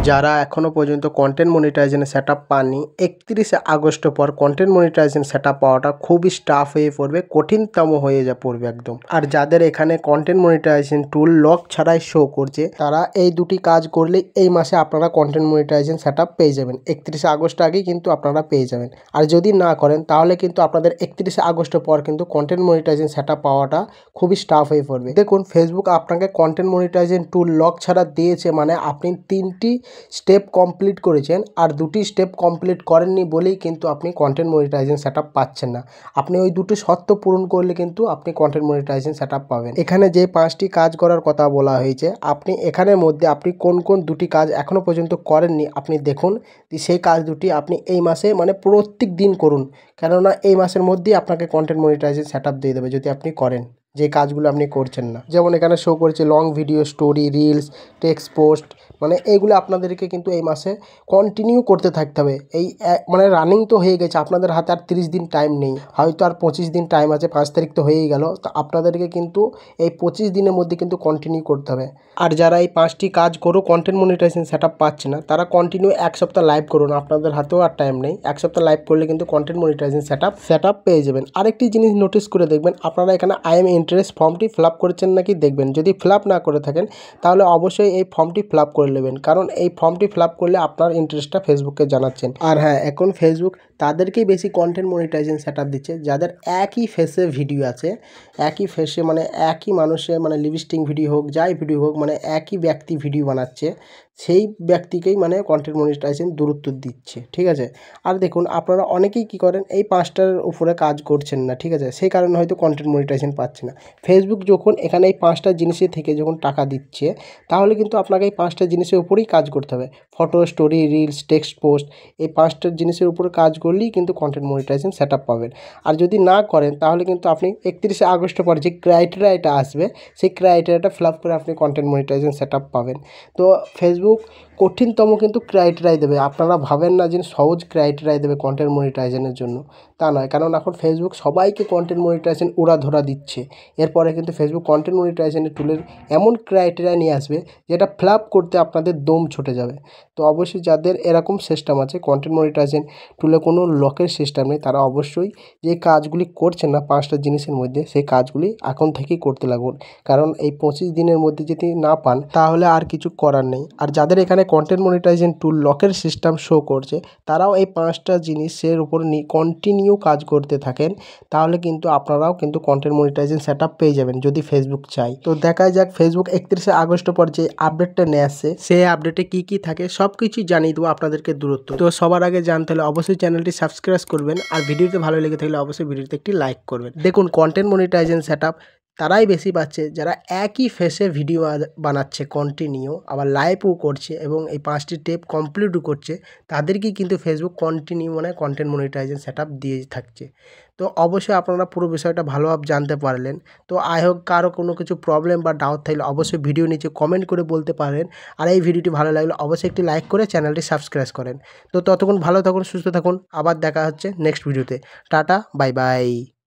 যারা এখনও পর্যন্ত কন্টেন্ট মনিটাইজেশনের সেটআপ পাননি 31শে আগস্টের পর কন্টেন্ট মনিটাইজেশন সেটআপ পাওয়াটা খুবই টাফ হয়ে পড়বে, কঠিনতম হয়ে পড়বে একদম। আর যাদের এখানে কন্টেন্ট মনিটাইজেশন টুল লক ছাড়াই শো করছে তারা এই দুটি কাজ করলে এই মাসে আপনারা কন্টেন্ট মনিটাইজেশন সেটআপ পেয়ে যাবেন। 31শে আগস্ট আগেই কিন্তু আপনারা পেয়ে যাবেন। আর যদি না করেন তাহলে কিন্তু আপনাদের 31শে আগস্টের পর কিন্তু কন্টেন্ট মনিটাইজেশন সেটআপ পাওয়াটা খুবই টাফ হয়ে পড়বে। দেখুন, ফেসবুক আপনাকে কন্টেন্ট মনিটাইজেশন টুল লক ছাড়া দিয়েছে মানে আপনি 3টি স্টেপ কমপ্লিট করেছেন আর 2টি স্টেপ কমপ্লিট করেননি বলেই কিন্তু আপনি কন্টেন্ট মনিটাইজেশন সেটআপ পাচ্ছেন না। আপনি ওই দুটো শর্ত পূরণ করলে কিন্তু আপনি কন্টেন্ট মনিটাইজেশন সেটআপ পাবেন। এখানে যে 5টি কাজ করার কথা বলা হয়েছে, আপনি এখানের মধ্যে আপনি কোন কোন দুটি কাজ এখনও পর্যন্ত করেননি আপনি দেখুন। সেই কাজ দুটি আপনি এই মাসে মানে প্রত্যেক দিন করুন, কেননা এই মাসের মধ্যেই আপনাকে কন্টেন্ট মনিটাইজেশন সেটআপ দিয়ে দেবে যদি আপনি করেন যে কাজগুলো আপনি করছেন না। যেমন এখানে শো করছে long video, story, reels, text post, মানে এইগুলো আপনাদেরকে কিন্তু এই মাসে কন্টিনিউ করতে থাকতে হবে। এই মানে রানিং তো হয়ে গেছে, আপনাদের হাতে আর 30 দিন টাইম নেই, হয়তো আর 25 দিন টাইম আছে, 5 তারিখ তো হয়েই গেল। তো আপনাদেরকে কিন্তু এই 25 দিনের মধ্যে কিন্তু কন্টিনিউ করতে হবে। আর যারা এই 5টি কাজ করো কন্টেন্ট মনিটাইজেশন সেটআপ পাচ্ছে না তারা কন্টিনিউ 1 সপ্তাহ লাইভ করুন, আপনাদের হাতেও আর টাইম নেই। 1 সপ্তাহ লাইভ করলে কিন্তু কন্টেন্ট মনিটাইজেশন সেটআপ পেয়ে যাবেন। আরেকটি জিনিস নোটিস করে দেখবেন, আপনারা এখানে আই এম ইন্টারেস্ট ফর্মটি ফিল আপ করেছেন নাকি দেখবেন। যদি ফিল আপ না করে থাকেন তাহলে অবশ্যই এই ফর্মটি ফিল আপ করে নেবেন, কারণ এই ফর্মটি ফিল আপ করলে আপনার ইন্টারেস্টটা ফেসবুককে জানাচ্ছেন। আর হ্যাঁ, এখন ফেসবুক তাদেরকেই বেশি কন্টেন্ট মনিটাইজেশন সেটআপ দিচ্ছে যাদের একই ফেসে ভিডিও আছে, একই ফেসে মানে একই মানুষের মানে লিপস্টিং ভিডিও হোক, যাই ভিডিও হোক, মানে একই ব্যক্তি ভিডিও বানাচ্ছে, সেই ব্যক্তিকেই মানে কন্টেন্ট মনিটাইজেশন গুরুত্ব দিচ্ছে, ঠিক আছে। আর দেখুন, আপনারা অনেকেই কী করেন, এই 5টার উপরে কাজ করছেন না, ঠিক আছে, সেই কারণে হয়তো কন্টেন্ট মনিটাইজেশন পাচ্ছে না। ফেসবুক যখন এখানে এই 5টা জিনিসের থেকে যখন টাকা দিচ্ছে তাহলে কিন্তু আপনাকে এই 5টা জিনিসের উপরেই কাজ করতে হবে। Photo, story, reels, text post, এই 5টা জিনিসের উপরে কাজ করলেই কিন্তু কন্টেন্ট মনিটাইজেশন সেটআপ পাবেন। আর যদি না করেন তাহলে কিন্তু আপনি 31শে আগস্টের পরে যে ক্রাইটেরিয়াটা আসবে সেই ক্রাইটেরিয়াটা ফিল আপ করে আপনি কন্টেন্ট মনিটাইজেশন সেটআপ পাবেন। তো ফেসবুক কঠিনতম কিন্তু ক্রাইটেরিয়া দেবে, আপনারা ভাবেন না যে সহজ ক্রাইটেরিয়া দেবে কন্টেন্ট মনিটাইজেশনের জন্য, তা নয়। কারণ এখন ফেসবুক সবাইকে কন্টেন্ট মনিটাইজেশন উড়াধরা দিচ্ছে। এরপরে কিন্তু ফেসবুক কন্টেন্ট মনিটাইজেশনের টুলের এমন ক্রাইটেরিয়া নিয়ে আসবে যেটা ফিল আপ করতে আপনাদের দম ছুটে যাবে। তো অবশ্যই যাদের এরকম সিস্টেম আছে, কন্টেন্ট মনিটাইজেশন টুলে কোনো লকের সিস্টেম নেই, তারা অবশ্যই যে কাজগুলি করছেন না 5টা জিনিসের মধ্যে সেই কাজগুলি এখন থেকেই করতে লাগুন, কারণ এই 25 দিনের মধ্যে যদি না পান তাহলে আর কিছু করার নেই। আর যাদের এখানে কন্টেন্ট মনিটাইজেশন টুল লকের সিস্টেম শো করছে তারাও এই 5টা জিনিসের উপর কন্টিনিউ কাজ করতে থাকেন, তাহলে কিন্তু আপনারাও কিন্তু কন্টেন্ট মনিটাইজেশন সেটআপ পেয়ে যাবেন যদি ফেসবুক চাই। তো দেখা যাক ফেসবুক 31শে আগস্টের পর যে আপডেটটা নিয়ে আসছে সেই আপডেটে কী কী থাকে সব কিছুই জানিয়ে দেবো আপনাদেরকে দূরত্ব। তো সবার আগে জানতে হলে অবশ্যই চ্যানেলটি সাবস্ক্রাইব করবেন, আর ভিডিওতে ভালো লেগে থাকলে অবশ্যই ভিডিওতে একটি লাইক করবেন। দেখুন, কন্টেন্ট মনিটাইজেশন সেটআপ তারাই বেশি পাচ্ছে যারা একই ফেসে ভিডিও বানাচ্ছে কন্টিনিউ, আবার লাইভও করছে এবং এই 5টি স্টেপ কমপ্লিটও করছে, তাদেরকেই কিন্তু ফেসবুক কন্টিনিউ মানে কন্টেন্ট মনিটাইজেশন সেটআপ দিয়ে থাকছে। তো অবশ্যই আপনারা পুরো বিষয়টা ভালোভাবে জানতে পারলেন। তো আই হোপ কারো কোনো কিছু প্রবলেম বা ডাউট থাকলে অবশ্যই ভিডিও নিচে কমেন্ট করে বলতে পারেন। আর এই ভিডিওটি ভালো লাগলে অবশ্যই একটি লাইক করে চ্যানেলটি সাবস্ক্রাইব করেন। তো ততক্ষণ ভালো থাকুন, সুস্থ থাকুন, আবার দেখা হচ্ছে নেক্সট ভিডিওতে। Tata, bye bye.